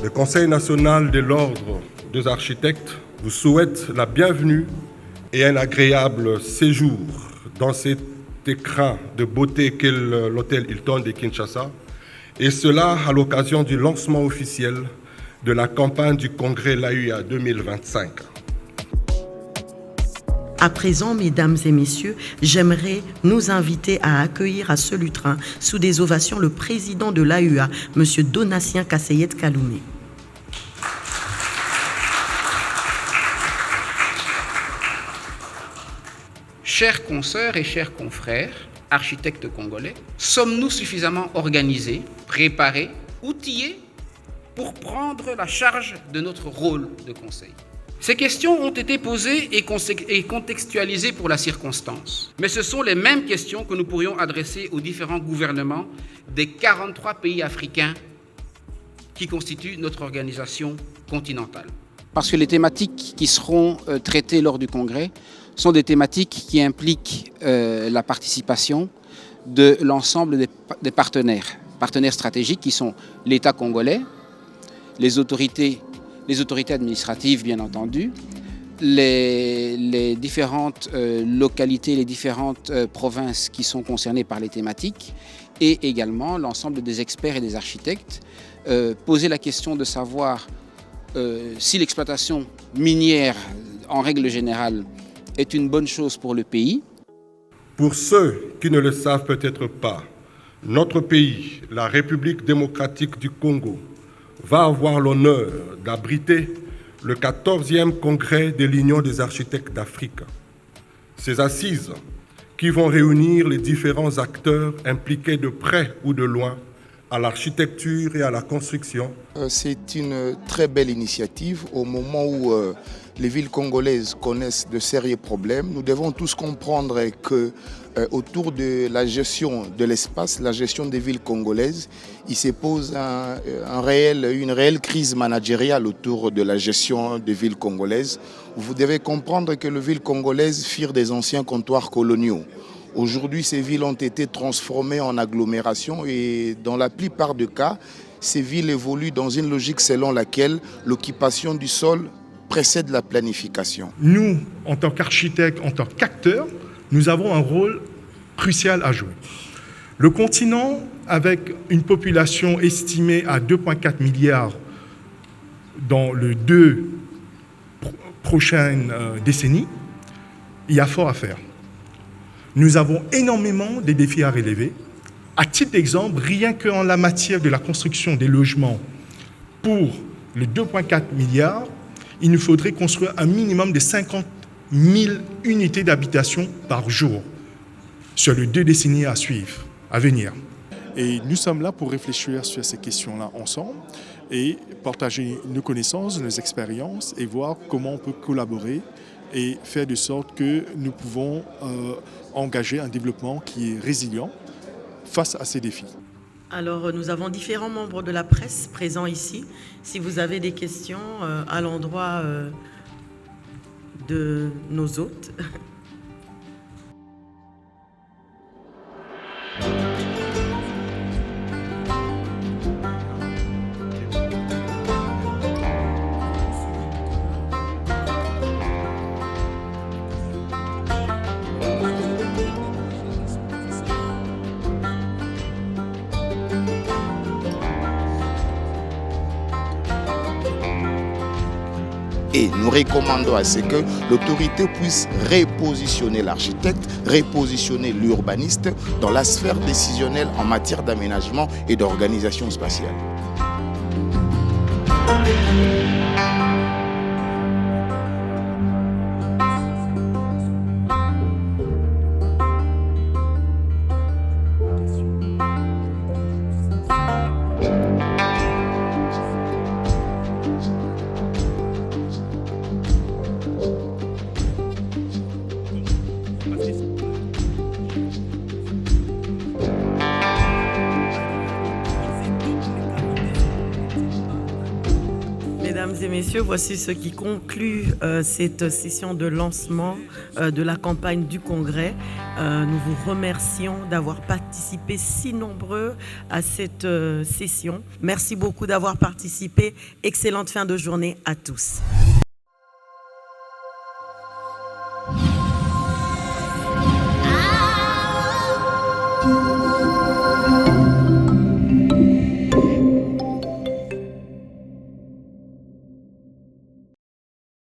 Le Conseil national de l'Ordre des architectes vous souhaite la bienvenue et un agréable séjour dans cet écrin de beauté qu'est l'hôtel Hilton de Kinshasa, et cela à l'occasion du lancement officiel de la campagne du congrès l'AUA 2025. À présent, mesdames et messieurs, j'aimerais nous inviter à accueillir à ce lutrin, sous des ovations, le président de l'AUA, M. Donatien Kassayet Kaloumé. Chers consoeurs et chers confrères, architectes congolais, sommes-nous suffisamment organisés, préparés, outillés pour prendre la charge de notre rôle de conseil? Ces questions ont été posées et contextualisées pour la circonstance. Mais ce sont les mêmes questions que nous pourrions adresser aux différents gouvernements des 43 pays africains qui constituent notre organisation continentale. Parce que les thématiques qui seront traitées lors du congrès sont des thématiques qui impliquent la participation de l'ensemble des partenaires stratégiques qui sont l'État congolais, les autorités administratives bien entendu, les différentes localités, les différentes provinces qui sont concernées par les thématiques et également l'ensemble des experts et des architectes. Poser la question de savoir si l'exploitation minière en règle générale est une bonne chose pour le pays. Pour ceux qui ne le savent peut-être pas, notre pays, la République démocratique du Congo, va avoir l'honneur d'abriter le 14e congrès de l'Union des architectes d'Afrique. Ces assises qui vont réunir les différents acteurs impliqués de près ou de loin à l'architecture et à la construction. C'est une très belle initiative au moment où les villes congolaises connaissent de sérieux problèmes. Nous devons tous comprendre que autour de la gestion de l'espace, la gestion des villes congolaises, il se pose une réelle crise managériale autour de la gestion des villes congolaises. Vous devez comprendre que les villes congolaises firent des anciens comptoirs coloniaux. Aujourd'hui, ces villes ont été transformées en agglomérations et dans la plupart des cas, ces villes évoluent dans une logique selon laquelle l'occupation du sol précède la planification. Nous, en tant qu'architectes, en tant qu'acteurs, nous avons un rôle crucial à jouer. Le continent, avec une population estimée à 2,4 milliards dans les 2 prochaines décennies, il y a fort à faire. Nous avons énormément de défis à relever. À titre d'exemple, rien qu'en la matière de la construction des logements, pour les 2,4 milliards, il nous faudrait construire un minimum de 50 000 unités d'habitation par jour sur les 2 décennies à suivre, à venir. Et nous sommes là pour réfléchir sur ces questions-là ensemble et partager nos connaissances, nos expériences et voir comment on peut collaborer et faire de sorte que nous pouvons engager un développement qui est résilient face à ces défis. Alors, nous avons différents membres de la presse présents ici. Si vous avez des questions à l'endroit de nos hôtes. Et nous recommandons à ce que l'autorité puisse repositionner l'architecte, repositionner l'urbaniste dans la sphère décisionnelle en matière d'aménagement et d'organisation spatiale. et messieurs, voici ce qui conclut cette session de lancement de la campagne du Congrès. Nous vous remercions d'avoir participé si nombreux à cette session. Merci beaucoup d'avoir participé. Excellente fin de journée à tous.